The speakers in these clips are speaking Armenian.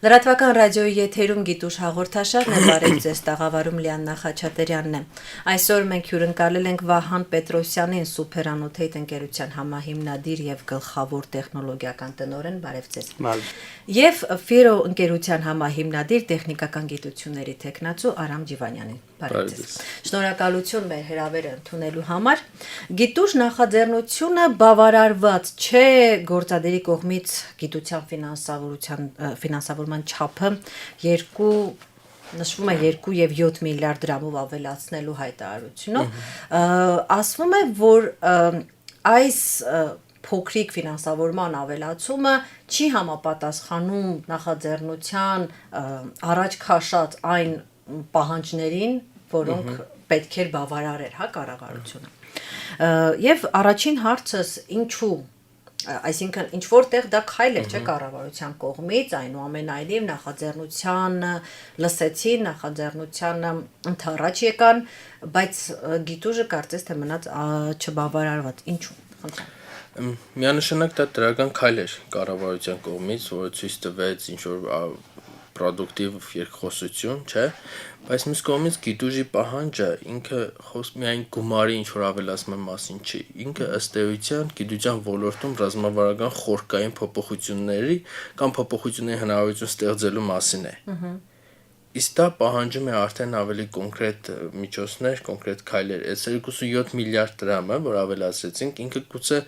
Լրատվական ռադիոյի եթերում գիտուշ հաղորդաշարն է, բարև ձեզ, տաղավարում Լիաննա Խաչատրյանն է։ Այսօր մենք հյուրընկալել ենք Վահան Պետրոսյանին, Սուպերանոթեյթ ընկերության համահիմնադիր եւ գլխավոր տեխնոլոգիական տնօրեն, բարև ձեզ։ Եվ Ֆիրո ընկերության համահիմնադիր տեխնիկական գիտությունների տեխնացու Արամ Ջիվանյանին, բարև ձեզ։ Շնորհակալություն մեր հրավերը ընդունելու համար։ Գիտուշ նախաձեռնությունը բավարարված չէ գործադերի կողմից գիտության ֆինանսավորման չափը նշվում է 2.7 միլիարդ դրամով ավելացնելու հայտարարությունով, ասվում է, որ այս փոքրիկ ֆինանսավորման ավելացումը չի համապատասխանում նախաձեռնության առաջ քաշած այն պահանջներին, որոնք պետք էր բավարարեր, կառավարությունը։ Եվ առաջին հարցս ինչու, այսինքն ինչ որտեղ դա քայլ է, չէ, կառավարության կողմից, այնուամենայնիվ նախաձեռնությանը լսեցին, նախաձեռնությանը ընդառաջ եկան, բայց գիտուժը կարծես թե մնաց չբավարարված։ Ինչու՞։ Խնդրեմ։ Միանշանակ դա դրական քայլ էր կառավարության կողմից, որը ցույց տվեց ինչ-որ պրոդուկտիվ երկխոսություն, չէ, բայց մյուս կողմից գիտուժի պահանջը ինքը միայն գումարի ինչ-որ ավելացման մասին չի, ինքը ըստ էության գիտության ոլորտում ռազմավարական խորքային փոփոխությունների կամ փոփոխությունների հնարավորություն ստեղծելու մասին է։ Իսկ դա պահանջում է արդեն ավելի կոնկրետ միջոցներ, կոնկրետ քայլեր։ Այս 2.7 միլիարդ դրամը, որ ավելացրեցինք, ինքը գուցե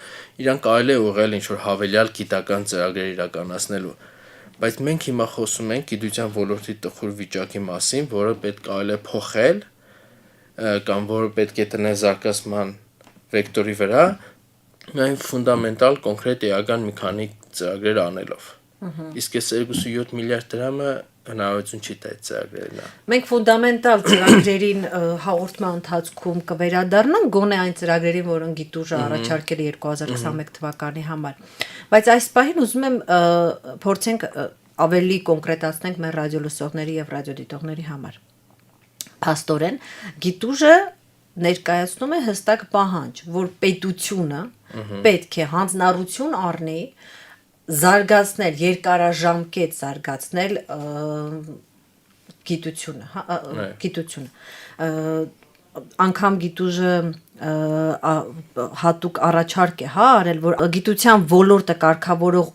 իրան կարելի է ուղղել ինչ-որ հավելյալ գիտական ծրագրեր իրականացնելու, բայց մենք հիմա խոսում ենք գիտության ոլորտի տխուր վիճակի մասին, որը պետք կարելի է փոխել կամ որը պետք է տնել զարգացման վեկտորի վրա, միայն ֆունդամենտալ կոնկրետ էական մի քանի ծրագրեր անելով։ Իսկ այս 2.7 միլիարդ դրամը հնարավորություն չի տա այդ ծրագրերին։ Մենք ֆունդամենտալ ծրագրերին հաղորդման ընթացքում կվերադառնանք գոնե այն ծրագրերին, որոնք գիտուժը առաջարկել է 2021 թվականի համար։ Բայց այս պահին ուզում եմ փորձենք ավելի կոնկրետացնենք մեր ռադիոլսողների եւ ռադիոդիտողների համար։ Փաստորեն գիտուժը ներկայացնում է հստակ պահանջ, որ պետությունը պետք է հանձնառություն առնի զարգացնել, երկարաժամկետ զարգացնել գիտությունը, անգամ գիտուժը հատուկ առաջարկ է արել, որ գիտության ոլորտը կարգավորող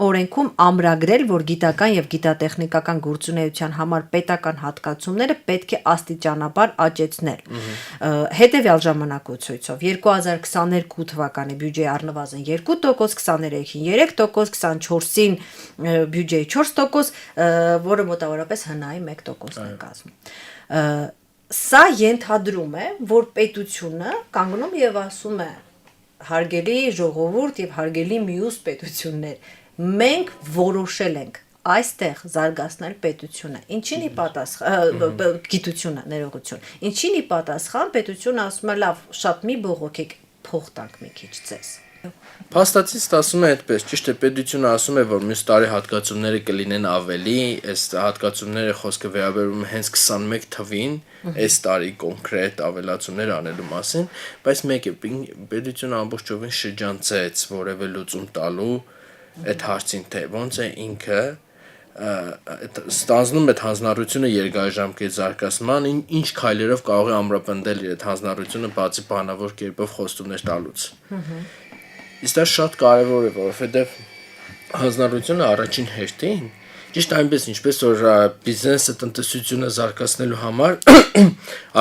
օրենքում ամրագրել, որ գիտական եւ գիտատեխնիկական գործունեության համար պետական հատկացումները պետք է աստիճանաբար աճեցնել։ Հետևյալ ժամանակացույցով 2022 թվականի բյուջեի առնվազն 2%, 23-ին 3%, 24-ին բյուջեի 4%, որը մոտավորապես ՀՆԱ-ի 1%-ն է կազմում։ Սա ենթադրում է, որ պետությունը կանգնում եւ ասում է հարգելի ժողովուրդ եւ հարգելի մյուս պետություններ, մենք որոշել ենք այստեղ զարգացնել պետությունը։ Ինչին ի պատասխան գիտությունը, ներողություն։ Ինչին ի պատասխան պետությունը ասում է լավ, շատ մի բողոքեք, փող տանք մի քիչ ձեզ։ Փաստացի ստացվում է այդպես, ճիշտ է, պետությունը ասում է, որ մյուս տարի հատկացումները կլինեն ավելի, այս հատկացումները խոսքը վերաբերում է հենց 21 թվին, այս տարի կոնկրետ ավելացումներ անելու մասին, բայց մեկ է, պետությունը ամբողջովին շրջանցեց որևէ լուծում տալու այդ հարցին, թե ոնց է ինքը ստանձնում այդ հանձնառությունը երկարաժամկետ զարգացման, ինչ քայլերով կարող է ամրապնդել իր այդ հանձնառությունը բացի բանավոր կերպով խոստումներ տալուց։ Իսկ դա շատ կարևոր է, որովհետև հանձնառությունը առաջին հերթին, ճիշտ այնպես ինչպես որ բիզնեսը տնտեսությունը զարգացնելու համար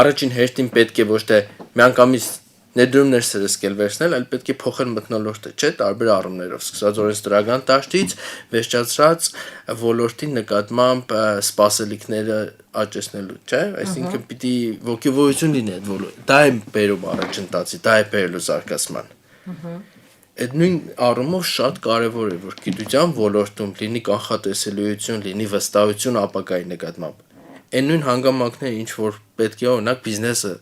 առաջին հերթին պետք է ոչ թե միանգամից ներդրումներ սրսկել վերցնել, այլ պետք է փոխել մթնոլորտը, չէ, տարբեր առումներով, սկսած օրենսդրական դաշտից, վերջացրած ոլորտի նկատմամբ սպասելիքները աճեցնելու, չէ, այսինքն պիտի ոգևորություն լինի այդ ոլորտը, դա է բերում առաջընթացի, դա է բերելու զարգացման։ Այդ նույն առումով շատ կարևոր է, որ գիտության ոլորտում լինի կանխատեսելիություն, լինի վստահություն ապագայի նկատմամբ։ Այն նույն հանգամանքները, ինչ որ պետք է օրինակ բիզնեսը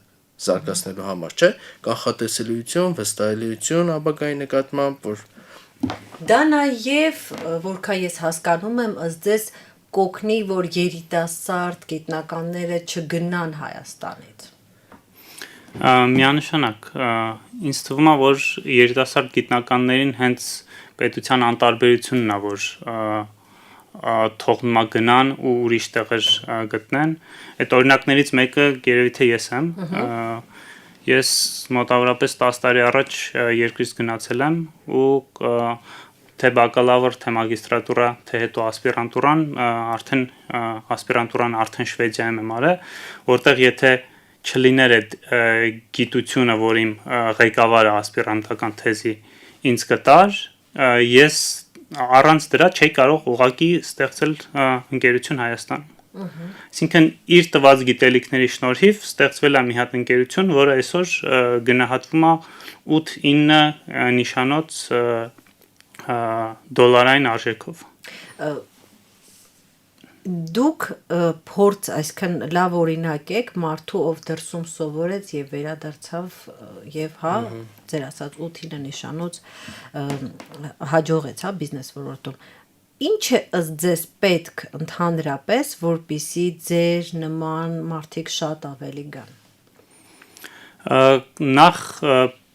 զարգացնելու համար, չէ, կանխատեսելիություն, վստահելիություն ապագայի նկատմամբ, որ դա նաև, որքան ես հասկանում եմ, ըստ ձեզ կօգնի, որ երիտասարդ գիտնականները չգնան Հայաստանից։ Միանշանակ, ինձ թվում է, որ երիտասարդ գիտնականներին հենց պետության անտարբերությունն է, որ թողնում է գնան ու ուրիշ տեղեր գտնեն։ Այդ օրինակներից մեկը երևի թե ես եմ։ Ես մոտավորապես 10 տարի առաջ երկրից գնացել եմ ու թե բակալավր, թե մագիստրատուրա, թե հետո ասպիրանտուրան արդեն Շվեդիայում եմ արել, որտեղ եթե չլիներ այդ գիտությունը, որ իմ ղեկավարը ասպիրանտական թեզի ինձ կտար, ես առանց դրա չէի կարող ուղղակի ստեղծել ընկերություն Հայաստանում։ Այսինքն իր տված գիտելիքների շնորհիվ ստեղծվել է մի հատ ընկերություն, որը այսօր գնահատվում է 8-9 նիշանոց դոլարային արժեքով։ Դուք փորձ, այսքան լավ օրինակ եք մարդու, ով դրսում սովորեց եւ վերադարձավ եւ ձեր ասած 8-9 նիշանոց հաջողեց, բիզնես ոլորտում։ Ինչ է ըստ ձեզ պետք ընդհանրապես, որպեսզի ձեր նման մարդիկ շատ ավելի գան։ Նախ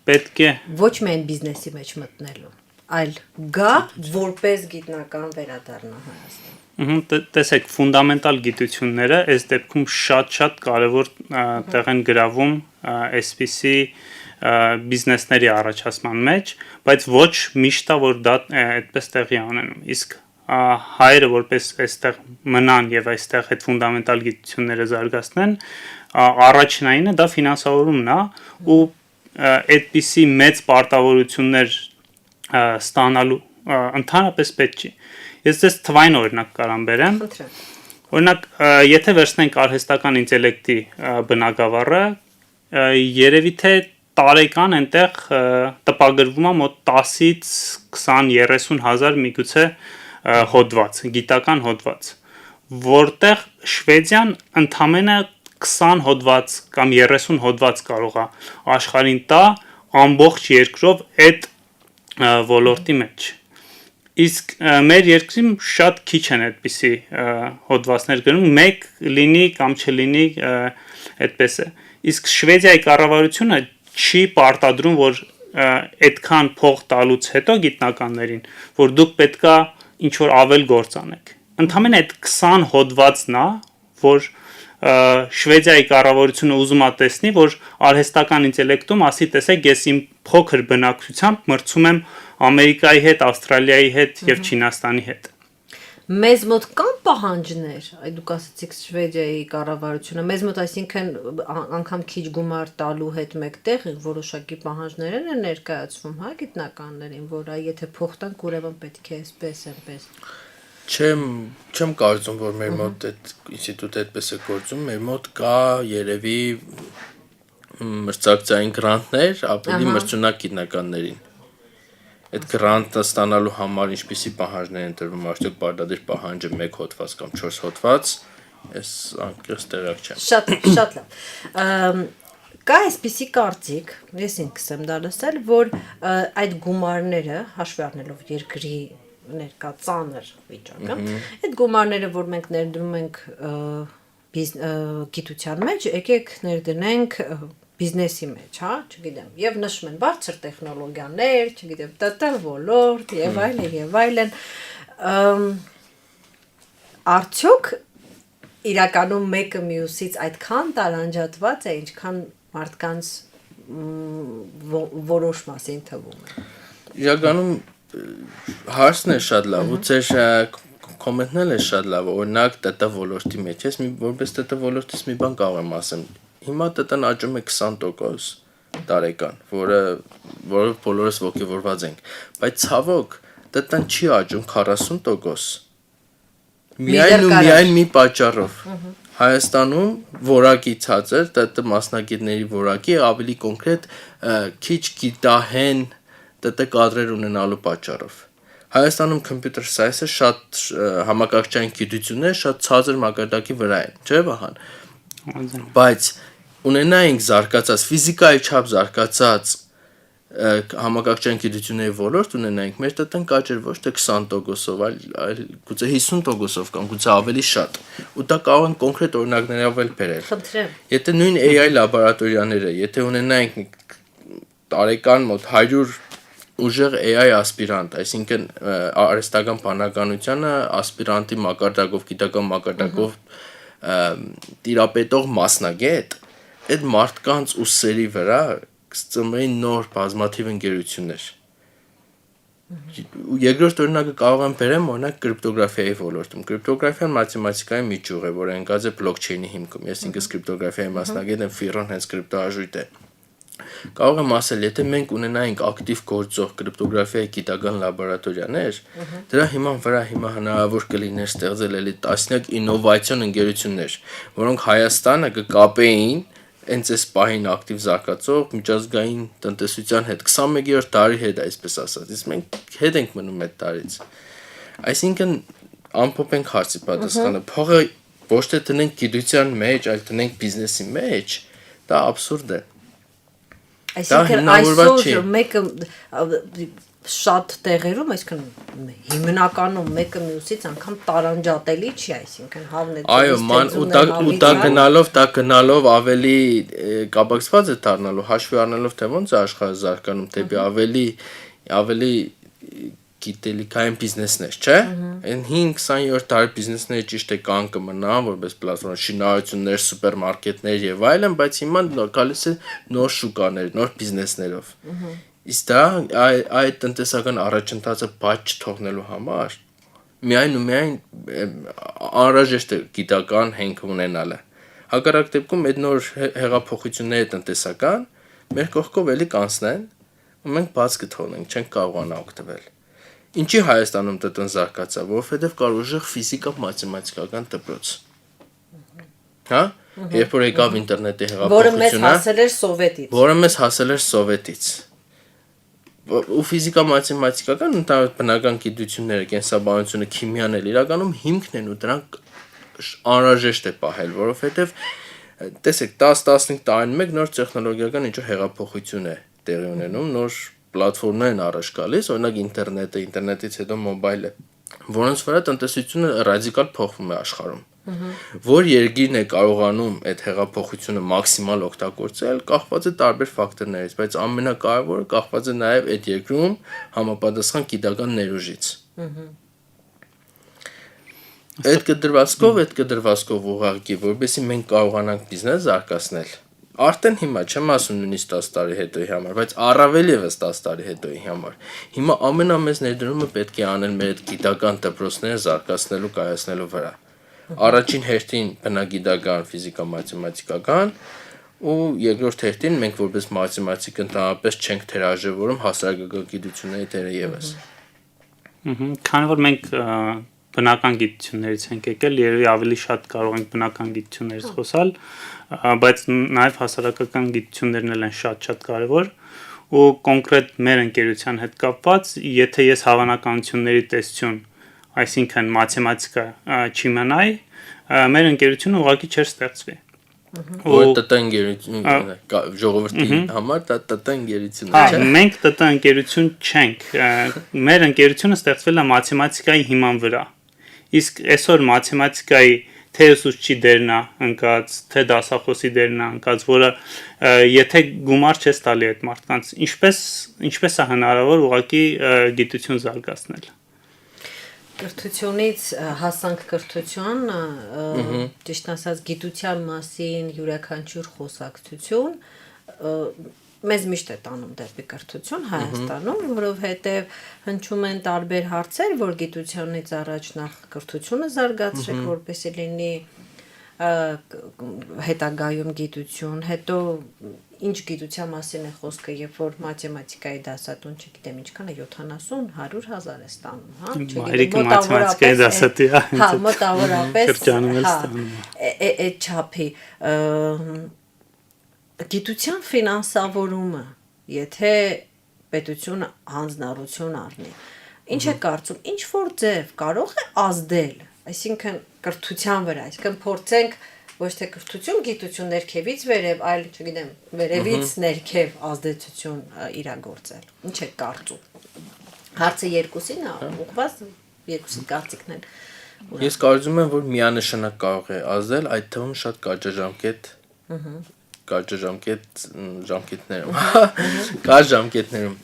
պետք է Ոչ միայն բիզնեսի մեջ մտնելու, այլ գա որպես գիտնական վերադառնա Հայաստան։ Տեսեք, ֆունդամենտալ գիտությունները այս դեպքում շատ կարևոր տեղ են գրավում այսպիսի բիզնեսների առաջացման մեջ, բայց ոչ միշտ է որ դա այդպես տեղի ունենում։ Իսկ հայերը որպես այստեղ մնան եւ այստեղ այդ ֆունդամենտալ գիտությունները զարգացնեն, առաջնայինը դա ֆինանսավորումն է ու այդպիսի մեծ պարտավորություններ ստանալու ընդհանրապես պետք չի։ Ես ձեզ թվային օրինակ կարամ բերեմ։ Օրինակ, եթե վերցնենք արհեստական ինտելեկտի բնագավառը, երևի թե տարեկան այնտեղ տպագրվում է մոտ 10-ից 20-30 հազար միգուցե հոդված, գիտական հոդված, որտեղ Շվեդիան ընդամենը 20 հոդված կամ 30 հոդված կարող է աշխարհին տա ամբողջ երկրով այդ ոլորտի մեջ։ Իսկ մեր երկրում շատ քիչ են այդպիսի հոդվածներ գրում, մեկ լինի կամ չլինի այդպես է։ Իսկ Շվեդիայի կառավարությունը չի պարտադրում, որ այդքան փող տալուց հետո գիտնականներին, որ դուք պետքա ինչ որ ավել գործ անեք։ Ընդհանրապես այդ 20 հոդվածն է, որ Շվեդիայի կառավարությունը ուզում է տեսնի, որ արհեստական ինտելեկտում ասի տեսեք, ես իմ փոքր բնակչությամբ մրցում եմ Ամերիկայի հետ, Ավստրալիայի հետ եւ Չինաստանի հետ։ Մեզ մոտ կան պահանջներ, այ դուք ասացիք Շվեդիայի կառավարությունը, մեզ մոտ այսինքն անգամ քիչ գումար տալու հետ մեկտեղ որոշակի պահանջներ են ներկայացվում, գիտնականներին, որ այ եթե փող տանք, ուրեմն պետք է այսպես, այնպես։ Չեմ կարծում, որ մեր մոտ այդ ինստիտուտը այդպես է գործում, մեր մոտ կա երևի մրցակցային գրանտներ, ավելի մրցունակ գիտնականներին։ Այդ գրանտը ստանալու համար ինչպիսի պահանջներ են տրվում, արդյոք պարտադիր պահանջը 1 հոդված կամ 4 հոդված, ես անկեղծ տեղյակ չեմ։ Շատ լավ։ Կա այսպիսի կարծիք, ես ինքս եմ դա լսել, որ այդ գումարները հաշվի առնելով երկրի ներկա ծանր վիճակը, այդ գումարները, որ մենք ներդրում ենք գիտության մեջ, եկեք ներդնենք բիզնեսի մեջ, չգիտեմ, եւ նշում են բարձր տեխնոլոգիաներ, չգիտեմ, ՏՏ ոլորտ եւ այլն, արդյոք իրականում մեկը մյուսից այդքան տարանջատված է, ինչքան մարդկանց որոշ մասին թվում է։ Իրականում հարցն է շատ լավ, ու ձեր կոմենտն է շատ լավ, օրինակ ՏՏ ոլորտի մեջ, ես որպես ՏՏ ոլորտից մի բան կարող եմ ասեմ։ Հիմա ՏՏ-ն աճում է 20% տարեկան, որով բոլորս ոգևորված ենք, բայց ցավոք ՏՏ-ն չի աճում 40%։ Միայն մի պատճառով։ Հայաստանում որակի ցածր ՏՏ մասնագետների որակի ավելի կոնկրետ քիչ գիտահեն ՏՏ կադրեր ունենալու պատճառով։ Հայաստանում computer science-ը շատ համակարգչային գիտությունները շատ ցածր մակարդակի վրա են, չէ՞ Վահան։ Բայց ունենայինք զարգացած ֆիզիկայի չափ զարգացած համակարգչային գիտությունների ոլորտ ունենայինք, մեր ՏՏ-ն կաճեր ոչ թե 20%-ով, այլ գուցե 50%-ով կամ գուցե ավելի շատ։ Ու դա կարող են կոնկրետ օրինակներով էլ բերել։ Խնդրեմ։ Եթե նույն AI լաբորատորիաները, եթե ունենայինք տարեկան մոտ 100 ուժեղ AI ասպիրանտ, այսինքն արհեստական բանականությունը ասպիրանտի մակարդակով, գիտական մակարդակով տիրապետող մասնագետ, այդ մարդկանց ուսերի վրա կծնվեին նոր բազմաթիվ ընկերություններ։ Երկրորդ օրինակը կարող եմ բերեմ օրինակ կրիպտոգրաֆիայի ոլորտում։ Կրիպտոգրաֆիան մաթեմատիկայի միջուղ է, որը ընկած է բլոկչեյնի հիմքում։ Ես ինքս կրիպտոգրաֆիայի մասնագետ եմ, ֆիրոն հենց կրիպտոարժույթ է։ Կարող եմ ասել, եթե մենք ունենայինք ակտիվ գործող կրիպտոգրաֆիայի գիտական լաբորատորիաներ, դրա հիման վրա հիմա հնարավոր կլիներ ստեղծել էլի տասնյակ ինովացիոն ընկերություններ, որոնք Հայաստանը կկապեին հենց այս պահին ակտիվ զարգացող միջազգային տնտեսության հետ 21-րդ դարի հետ, այսպես ասած, իսկ մենք հետ ենք մնում այդ տարից։ Այսինքն ամփոփենք հարցի պատասխանը, փողը ոչ թե տնենք գիտության մեջ, այլ տնենք բիզնեսի մեջ, դա աբսուրդ է։ Այսինքն այսօր մեկը շատ տեղերում, այսինքն հիմնականում մեկը մյուսից անգամ տարանջատելի չի, այսինքն հավն է։ Այո, ու դա գնալով ավելի կապակցված է դառնալու, հաշվի առնելով թե ոնց է աշխարհը զարգանում, դեպի ավելի գիտելիքային բիզնեսներ, չէ՞։ Այն 5-20-րդ դարի բիզնեսները ճիշտ է կան կմնան, որպես պլատֆորմ, շինարարություններ, սուպերմարկետներ եւ այլն, բայց հիմա գալիս է նոր շուկաներ, նոր բիզնեսներով։ Իսկ դա այդ տնտեսական առաջընթացը բաց չթողնելու համար միայն ու միայն անհրաժեշտ է գիտական հենք ունենալը։ Հակառակ դեպքում այդ նոր հեղափոխությունները տնտեսական մեր կողքով էլի կանցնեն ու մենք բաց կթողնենք, չենք կարողանա օգտվել։ Ինչի Հայաստանում ՏՏ-ն զարգացավ, որովհետև կար ուժեղ ֆիզիկա-մաթեմատիկական դպրոց։ Հա? Երբ որ եկավ ինտերնետի հեղափոխությունը, որը մեզ հասել էր սովետից։ Ու ֆիզիկա-մաթեմատիկական ընդհանուր բնական գիտությունները, կենսաբանությունը, քիմիան էլ իրականում հիմքն են ու դրանք անհրաժեշտ է պահել, որովհետև տեսեք 10-15 տարին մեկ նոր տեխնոլոգիական ինչ-որ հեղափոխություն է տեղի ունենում, նոր պլատֆորմներ են առաջ գալիս, օրինակ ինտերնետը, ինտերնետից հետո մոբայլը, որոնց վրա տնտեսությունը ռադիկալ փոխվում է աշխարհում։ Որ երկիրն է կարողանում այդ հեղափոխությունը մաքսիմալ օգտագործել, կախված է տարբեր ֆակտորներից, բայց ամենակարևորը կախված է նաև այդ երկրում համապատասխան գիտական ներուժից։ Այդ կդրվածքով ուղղակի, որովհետեւ մենք կարողանանք բիզնես զարգացնել։ Արդեն հիմա չեմ ասում նույնիսկ 10 տարի հետոյի համար, բայց առավել եւս 10 տարի հետոյի համար։ Հիմա ամենամեծ ներդրումը պետք է անել մեր այդ գիտական դպրոցները զարգացնելու կայացնելու վրա։ Առաջին հերթին բնագիտական, ֆիզիկա-մաթեմատիկական ու երկրորդ հերթին մենք որպես մաթեմատիկ ընդհանրապես չենք թերարժևորում հասարակական գիտությունների դերը եւս։ Քանի որ մենք բնական գիտություններից ենք եկել, երևի ավելի շատ կարող ենք բնական գիտություններից խոսալ, բայց նաև հասարակական գիտություններն էլ են շատ կարևոր ու կոնկրետ մեր ընկերության հետ կապված, եթե ես հավանականությունների տեսություն, այսինքն մաթեմատիկա չիմանայի, մեր ընկերությունը ուղղակի չէր ստեղծվի։ Որ ՏՏ ընկերություն ժողովրդի համար դա ՏՏ ընկերություն է, չէ՞։ Մենք ՏՏ ընկերություն չենք։ Մեր ընկերությունը ստեղծվել է մաթեմատիկայի հիման վրա։ Իսկ այսօր մաթեմատիկայի թե ուսուցչի դերն է ընկած, թե դասախոսի դերն է ընկած, որը եթե գումար չես տալի այդ մարդկանց, ինչպես է հնարավոր ուղղակի գիտություն զարգացնել։ Կրթությունից հասանք կրթության, ճիշտ ասած գիտության մասին յուրաքանչյուր խոսակցություն մեզ միշտ է տանում դեպի կրթություն Հայաստանում, որովհետև հնչում են տարբեր հարցեր, որ գիտությունից առաջ նախ կրթությունը զարգացրեք, որպեսզի լինի հետագայում գիտություն, հետո ինչ գիտության մասին է խոսքը, երբ որ մաթեմատիկայի դասատուն, չգիտեմ ինչքան է 70-100 հազար է ստանում, հա, չգիտեմ, մաթեմատիկայի դասատի, հա, մոտավորապես, շրջանում էլ ստանում։ Այդ չափի գիտության ֆինանսավորումը, եթե պետությունը հանձնառություն առնի, ինչ է կարծում, ինչ որ ձև կարող է ազդել, այսինքն կրթության վրա, այսինքն փորձենք ոչ թե կրթություն, գիտություն ներքևից վերև, այլ, չգիտեմ, վերևից ներքև ազդեցություն իրագործել։ Ինչ է կարծում։ Հարցը երկուսին է ուղղված, երկուսի կարծիքն են։ Ես կարծում եմ, որ միանշանակ կարող է ազդել, այդ թվում շատ կարճաժամկետներում։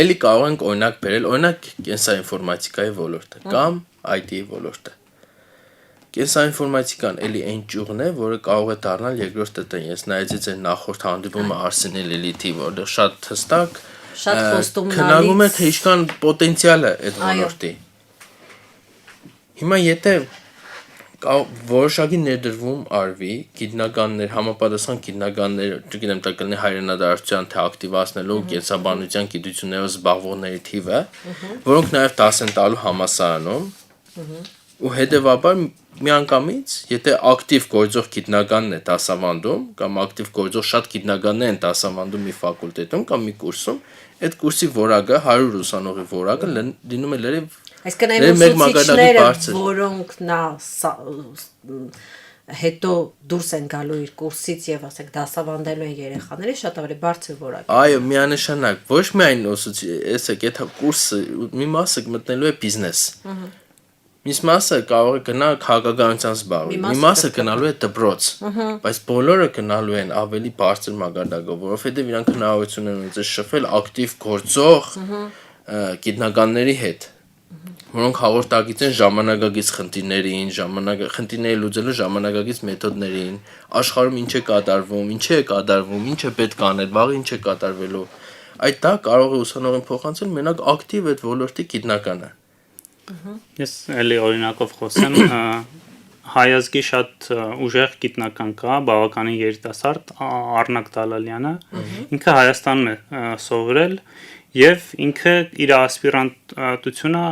էլի կարող ենք օրինակ բերել, օրինակ կենսաինֆորմատիկայի ոլորտը կամ IT-ի ոլորտը։ Կենսաինֆորմատիկան էլի այն ճյուղն է, որը կարող է դառնալ երկրորդ տնտեն։ Ես նայեցի ձեր նախորդ հանդիպումը Արսենի Լիլիթի, որտեղ շատ հստակ Շատ խոստումնալից քննարկում է թե ինչքան պոտենցիալ է այդ ոլորտի։ Հիմա եթե որոշակի ներդրվում արվի, գիտնականներ, համապատասխան գիտնականներ, չգիտեմ, դա կլինի հայրենադարության թե ակտիվացնելու կենսաբանության գիտություններով զբաղվողների թիվը, որոնք նաև դաս են տալու համալսարանում, ու հետևաբար միանգամից, եթե ակտիվ գործող գիտնականն է դասավանդում, կամ ակտիվ գործող շատ գիտնականներ են դասավանդում մի ֆակուլտետում կամ մի կուրսում, այդ կուրսի որակը 100 ուսանողի որակը լինում է լրիվ Այսինքն այն ուսուցիչները, որոնք նա հետո դուրս են գալու իր կուրսից եւ ասենք դասավանդելու են երեխաների, շատ ավելի բարձր որակ։ Այո, միանշանակ, ոչ միայն ասեք, եթե կուրսը մի մասը մտնելու է բիզնես։ Մյուս մասը կարող է գնալ քաղաքականության զբաղվի, մի մասը գնալու է դպրոց, բայց բոլորը գնալու են ավելի բարձր մակարդակով, որովհետեւ իրանք հնարավորություն ունեն ունեցել շփվել ակտիվ գործող գիտնականների հետ, որոնք հաղորդակից են ժամանակակից խնդիրներին, խնդիրների լուծելու ժամանակակից մեթոդներին, աշխարհում ինչ է կատարվում, ինչ է կատարվում, ինչ է պետք անել, վաղը ինչ է կատարվելու։ Այդ դա կարող է ուսանողին փոխանցել մենակ ակտիվ այդ ոլորտի գիտնականը։ Ես էլի օրինակով խոսեմ, հայազգի շատ ուժեղ գիտնական կա, բավականին երիտասարդ Արնակ Դալալյանը, ինքը Հայաստանում է սովորել եւ ինքը իր ասպիրանտությունը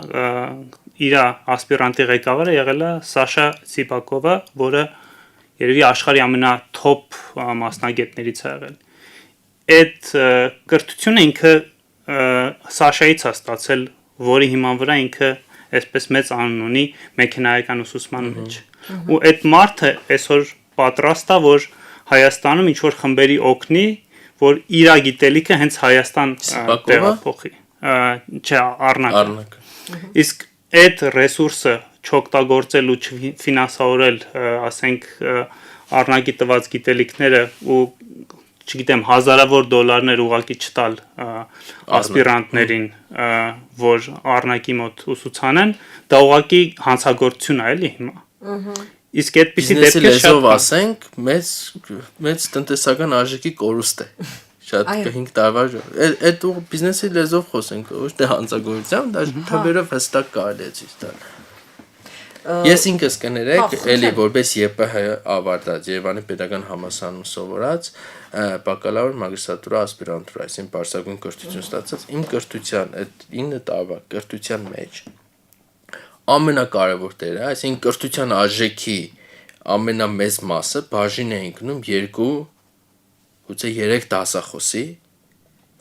իր ասպիրանտի ղեկավարը եղել է Սաշա Ցիպակովը, որը երևի աշխարհի ամենաթոփ մասնագետներից է եղել։ Այդ կրթությունը ինքը Սաշայից է ստացել, որի հիման վրա ինքը այսպես մեծ անուն ունի մեքենայական ուսուցման մեջ։ Ու այդ մարդը այսօր պատրաստ է, որ Հայաստանում ինչ որ խմբերի օգնի, որ իր գիտելիքը հենց Հայաստան տեղափոխի։ Չէ, Արնակ։ Իսկ այդ ռեսուրսը չօգտագործել ու չֆինանսավորել, ասենք, Արնակի տված գիտելիքները ու չգիտեմ, հազարավոր դոլարներ ուղակի չտալ ասպիրանտներին, որ Արնակի մոտ ուսուցանեն, դա ուղակի հանցագործություն է, էլի հիմա։ Իսկ այդպիսի դեպքեր շատ կան, ասենք, մեծ տնտեսական արժեքի կորուստ է։ Շատ 5 տարվա այդ բիզնեսի լեզվով խոսենք, ոչ թե հանցագործությամբ, դա թվերով հստակ կարելի է ցույց տալ։ Ես ինքս կներեք, էլի որպես ԵՊՀ ավարտած, Երևանի Պետական Համալսարանում սովորած, բակալավր մագիստրատուրա ասպիրանտուրա, այսինքն բարձրագույն կրթություն ստացած, իմ կրթության այդ 9 տարվա կրթության մեջ ամենակարևոր տերը, այսինքն կրթության արժեքի ամենամեծ մասը բաժին է ընկնում 2, գուցե 3 դասախոսի,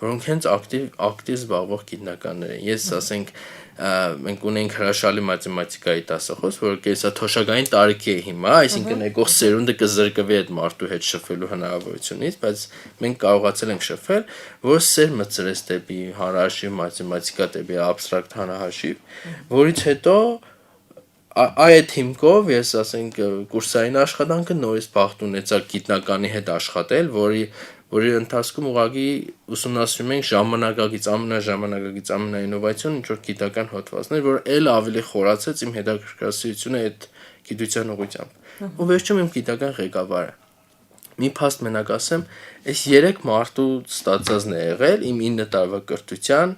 որոնք հենց ակտիվ զբաղվող գիտնականներ են։ Ես ասենք մենք ունենք հրաշալի մաթեմատիկայի դասախոս, որը կենսաթոշակային տարիքի է հիմա, այսինքն եկող սերունդը կզրկվի այդ մարդու հետ շփվելու հնարավորությունից, բայց մենք կարողացել ենք շփվել, որ սեր մտցրեց դեպի հանրահաշիվ մաթեմատիկա, դեպի абստրակտ հանրահաշիվ, որից հետո այդ հիմքով ես ասենք կուրսային աշխատանքը նորից բախտ ունեցա գիտնականի հետ աշխատել, որի ընթացքում ուղղակի ուսումնասիրում ենք ժամանակակից, ամենաինովացիոն ինչ-որ գիտական հոդվածներ, որ էլ ավելի խորացեց իմ հետաքրքրասիրությունը այդ գիտության ուղղությամբ։ Ու վերջում իմ գիտական ղեկավարը։ Մի փաստ մենակ ասեմ, այս 3 մարդու ստացածն է եղել իմ 9 տարվա կրթության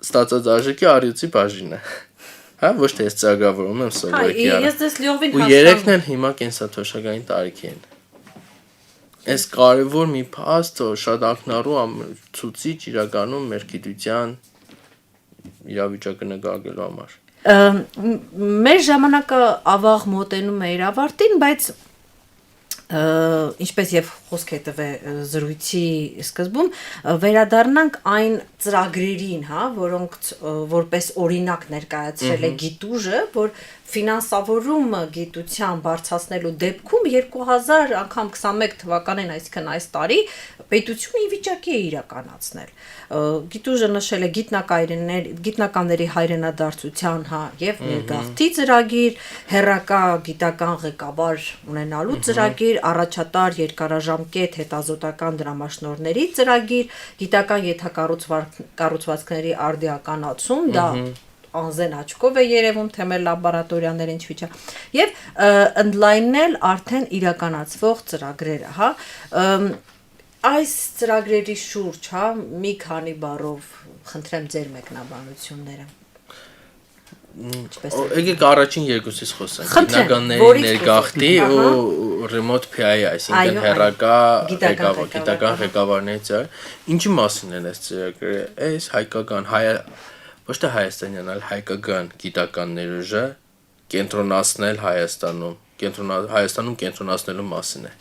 ստացած արժեքի առյուծի բաժինը։ Հա, ոչ թե ես ծրագրավորում եմ սովորեցի արա։ Ես դες լիովին հասկանում։ Ու 3-ն էլ հիմա կենսաթոշակային տարիքի են։ Այս կարևոր մի փաստ, շատ ակնառու ցուցիչ իրականում մեր գիտության իրավիճակը նկարագրելու համար։ Մեր ժամանակը ավաղ մոտենում է իր ավարտին, բայց ինչպես եւ խոսք հետևե զրույցի սկզբում վերադառնանք այն ծրագրերին, հա, որոնք որպես օրինակ ներկայացրել է Գիտուժը, որ ֆինանսավորումը գիտության բարձրացնելու դեպքում 2000 անգամ 21 թվականին, այսինքն այս տարի պետությունը ի վիճակի է իրականացնել։ Գիտուժը նշել է գիտնականների հայրենադարձության, հա, եւ ներգաղթի ծրագիր, հերրակա գիտական ղեկավար ունենալու ծրագիր, առաջատար երկարաժամկետ հետազոտական դրամաշնորհների ծրագիր, գիտական ենթակառուցվածքների արդիականացում, դա անզեն աչքով է երևում, թե մեր լաբորատորիաները ինչու՞ չէ։ Եվ ընդլայնել արդեն իրականացվող ծրագրերը, հա։ Այս ծրագրերի շուրջ, հա, մի քանի բառով խնդրեմ ձեր մեկնաբանությունները։ Եկեք առաջին երկուսից խոսենք։ Գիտնականների ներգաղթի ու remote PI, այսինքն հեռակա գիտական ղեկավարների ծրագիր։ Ինչի մասին են այս ծրագրերը։ Այս հայկական ոչ թե հայաստանյան, այլ հայկական գիտականներ ուժը կենտրոնացնել Հայաստանում կենտրոնացնելու մասին է։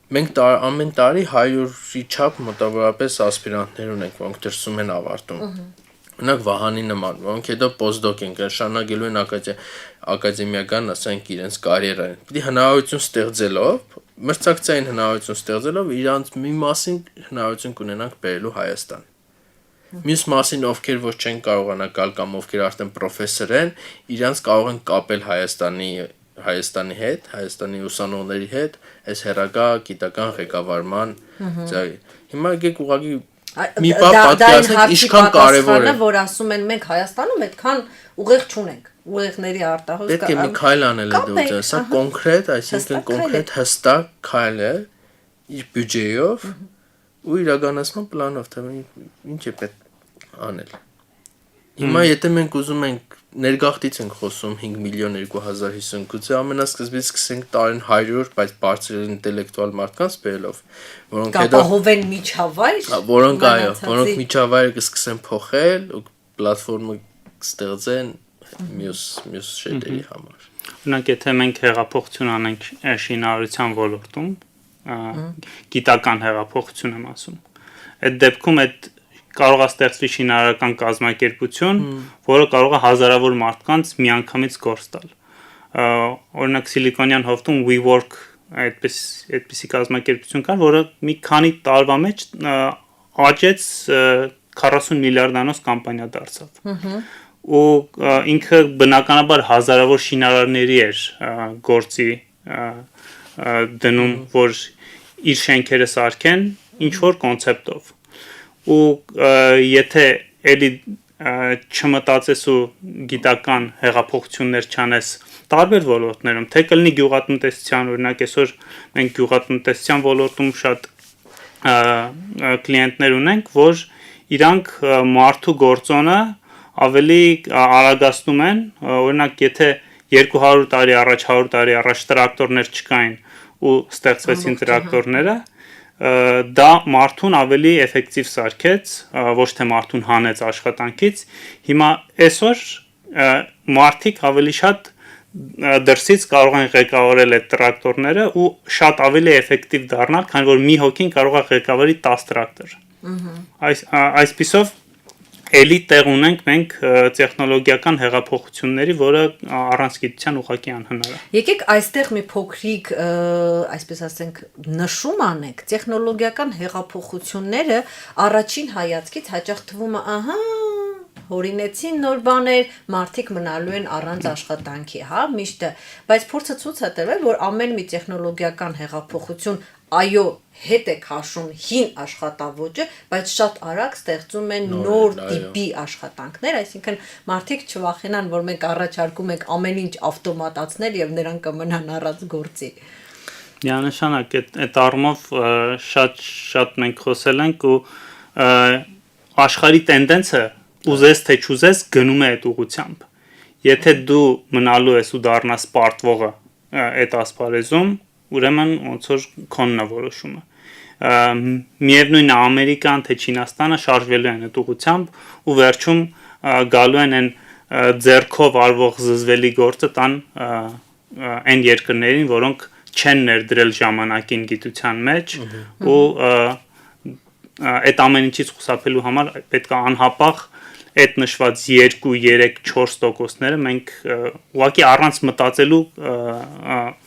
Մենք ամեն տարի 100-ի չափ մոտավորապես ասպիրանտներ ունենք, որոնք դրսում են ավարտում։ Օրինակ Վահանի նման, որոնք հետո պոստդոկ են շարունակելու են ակադեմիական, ասենք, իրենց կարիերան։ Պիտի հնարավորություն ստեղծելով, մրցակցային հնարավորություն ստեղծելով, իրանց մի մասին հնարավորություն կունենանք բերելու Հայաստան։ Մյուս մասին, ովքեր ոչ չեն կարողանա գալ կամ ովքեր արդեն պրոֆեսոր են, իրանց կարող են կապել Հայաստանի հետ, Հայաստանի ուսանողների հետ, այս հեռակա գիտական ղեկավարման ծրագիր։ Հիմա եկեք ուղղակի մի բան պատկերացնենք, ինչքան կարևոր է, որ ասում են մենք Հայաստանում այդքան ուղեղ չունենք, ուղեղների արտահոսք։ Պետք է մի քայլ անել է դու, սա կոնկրետ, այսինքն կոնկրետ հստակ քայլ է իր բյուջեով ու իրականացման պլանով, թե ինչ է պետք անել։ Հիմա եթե մենք ուզում ենք ներգաղթից ենք խոսում 5.250.000, ամենասկզբից սկսենք տարին 100, բայց բարձր ինտելեկտուալ մարդկանց բերելով, որոնք հետո ապահովեն միջավայր, որոնք միջավայրը կսկսեն փոխել ու պլատֆորմը կստեղծեն մյուս շետերի համար։ Օրինակ, եթե մենք հեղափոխություն անենք շինարարության ոլորտում, գիտական հեղափոխություն եմ ասում, այդ դեպքում այդ կարող է ստեղծվի շինարարական կազմակերպություն, որը կարող է հազարավոր մարդկանց միանգամից գործ տալ։ Օրինակ Սիլիկոնյան հովտում WeWork այդպիսի կազմակերպություն կար, որը մի քանի տարվա մեջ աճեց 40 միլիարդանոց կամպանիա դարձավ։ Ու ինքը բնականաբար հազարավոր շինարարների էր գործի դնում, որ իր շենքերը սարքեն ինչ որ կոնցեպտով։ Ու եթե էլի չմտածես ու գիտական հեղափոխություններ չանես տարբեր ոլորտներում, թե կլինի գյուղատնտեսության, օրինակ այսօր մենք գյուղատնտեսության ոլորտում շատ կլիենտներ ունենք, որ իրանք մարդու գործոնը ավելի արագացնում են, օրինակ եթե 200 տարի առաջ, 100 տարի առաջ տրակտորներ չկային ու ստեղծվեցին տրակտորները, դա մարդուն ավելի էֆեկտիվ սարքեց, ոչ թե մարդուն հանեց աշխատանքից։ Հիմա այսօր մարդիկ ավելի շատ դրսից կարող են ղեկավարել այդ տրակտորները ու շատ ավելի էֆեկտիվ դառնալ, քանի որ մի հոգին կարող է ղեկավարի 10 տրակտոր։ Այսպիսով էլի տեղ ունենք մենք տեխնոլոգիական հեղափոխությունների, որը առանց գիտության ուղղակի անհնար է։ Եկեք այստեղ մի փոքրիկ, այսպես ասենք, նշում անենք, տեխնոլոգիական հեղափոխությունները առաջին հայացքից հաճախ թվում է, ահա, հորինեցին նոր բաներ, մարդիկ մնալու են առանց աշխատանքի, հա, միշտ է, բայց փորձը ցույց է տվել, որ ամեն մի տեխնոլոգիական հեղափոխություն այո, հետ է քաշում հին աշխատավոճը, բայց շատ արագ ստեղծում են նոր տիպի աշխատանքներ, այսինքն մարդիկ չվախենան, որ մենք առաջարկում ենք ամեն ինչ ավտոմատացնել եւ նրանք կմնան առանց գործի։ Միանշանակ այդ առումով շատ մենք խոսել ենք ու աշխարհի տենդենսը ուզես թե չուզես գնում է այդ ուղղությամբ։ Եթե դու մնալու ես ու դառնաս պարտվողը այդ ասպարեզում, ուրեմն ոնց որ քոնն է որոշումը։ Միևնույնն է Ամերիկան թե Չինաստանը շարժվելու են այդ ուղղությամբ ու վերջում գալու են այն ձեռքով արվող զզվելի գործը տան այն երկրներին, որոնք չեն ներդրել ժամանակին գիտության մեջ ու այդ ամեն ինչից խուսափելու համար պետք է անհապաղ այդ նշված 2, 3, 4%-ները մենք ուղղակի առանց մտածելու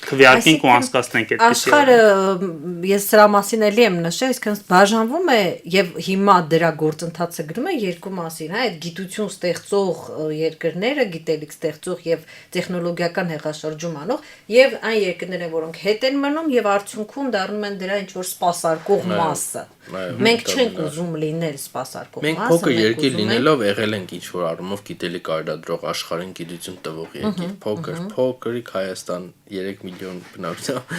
քվեարկենք ու անցկացնենք այդպես։ Աշխարհը ես սրա մասին էլի եմ նշել, այսինքն բաժանվում է եւ հիմա դրա գործընթացը գրում է երկու մասին, հա, այդ գիտություն ստեղծող երկրները, գիտելիք ստեղծող եւ տեխնոլոգիական հեղաշրջում անող եւ այն երկրները, որոնք հետ են մնում եւ արդյունքում դառնում են դրա ինչ որ սպասարկող մասը։ Մենք չենք ուզում լինել սպասարկող մասը, մենք փոքր երկիր լինելով եղել ենք ինչ որ առումով գիտելիք արտադրող աշխարհին գիտություն տվող երկիր, փոքրիկ Հայաստան 3 միլիոն բնակչությամբ։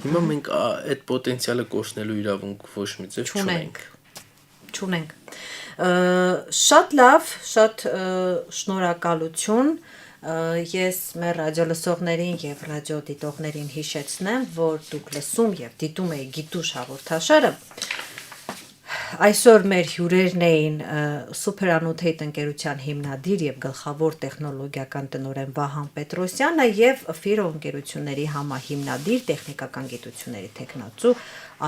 Հիմա մենք այդ պոտենցիալը կորցնելու իրավունք ոչ մի ձև չունենք։ Շատ լավ, շատ շնորհակալություն։ Ես մեր ռադիոլսողներին եւ ռադիոդիտողներին հիշեցնեմ, որ դուք լսում եւ դիտում եք Գիտուշ հաղորդաշարը։ Այսօր մեր հյուրերն էին Superannutate ընկերության հիմնադիր եւ գլխավոր տեխնոլոգիական տնօրեն Վահան Պետրոսյանը եւ Ֆիրո ընկերությունների համահիմնադիր տեխնիկական գիտությունների տեխնացու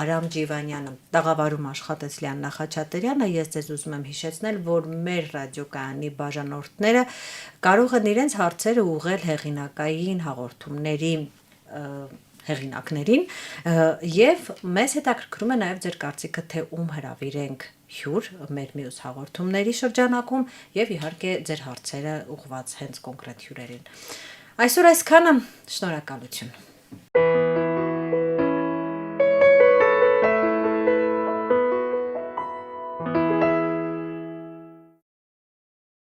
Արամ Ջիվանյանը։ Տաղավարում աշխատեց Լիաննա Խաչատրյանը։ Ես ձեզ ուզում եմ հիշեցնել, որ մեր ռադիոկայանի բաժանորդները կարող են իրենց հարցերը ուղղել հեղինակային հաղորդումների հեղինակներին եւ մեզ հետաքրքրում է նաեւ ձեր կարծիքը թե ում հրավիրենք հյուր մեր մյուս հաղորդումների շրջանակում եւ իհարկե ձեր հարցերը ուղղված հենց կոնկրետ հյուրերին։ Այսօր այսքանը, շնորհակալություն։